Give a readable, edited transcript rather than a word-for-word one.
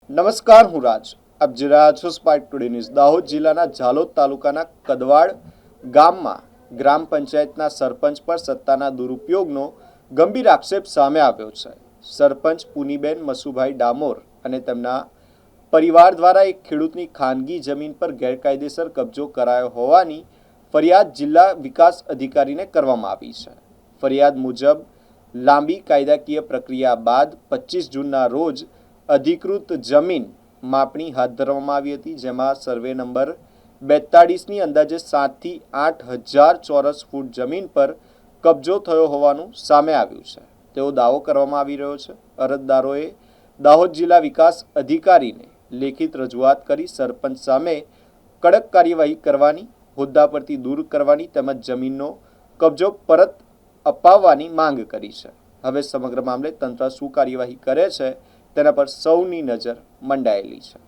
નમસ્કાર, હું રાજ. આપ જોઈ રહ્યા છો સ્પાર્ક ટુડે ન્યૂઝ. દાહોદ જિલ્લાના ઝાલોદ તાલુકાના કદવાડ ગામમાં ગ્રામ પંચાયતના સરપંચ પર સત્તાના દુરુપયોગનો ગંભીર આક્ષેપ સામે આવ્યો છે. સરપંચ પુનીબેન મસુભાઈ ડામોર અને તેમના પરિવાર દ્વારા એક ખેડૂતની ખાનગી જમીન પર ગેરકાયદેસર કબજો કરાયો હોવાની ફરિયાદ જિલ્લા વિકાસ અધિકારીને કરવામાં આવી છે. ફરિયાદ મુજબ લાંબી કાયદાકીય પ્રક્રિયા બાદ 25 જૂનના રોજ અધિકૃત જમીન માપણી હાથ ધરવામાં આવી હતી, જેમાં સર્વે નંબર 42ની અંદાજે 7 થી 8 હજાર ચોરસ ફૂટ જમીન પર કબજો થયો હોવાનું સામે આવ્યું છે. તેવો દાવો કરવામાં આવી રહ્યો છે. અરજદારોએ દાહોદ જિલ્લા વિકાસ અધિકારીને લેખિત રજૂઆત કરી સરપંચ સામે કડક કાર્યવાહી કરવાની, હોદ્દા પરથી દૂર કરવાની તેમજ જમીનનો કબજો પરત અપાવવાની માંગ કરી છે. હવે સમગ્ર મામલે તંત્ર શું કાર્યવાહી કરે છે તેના પર સૌની નજર મંડાયેલી છે.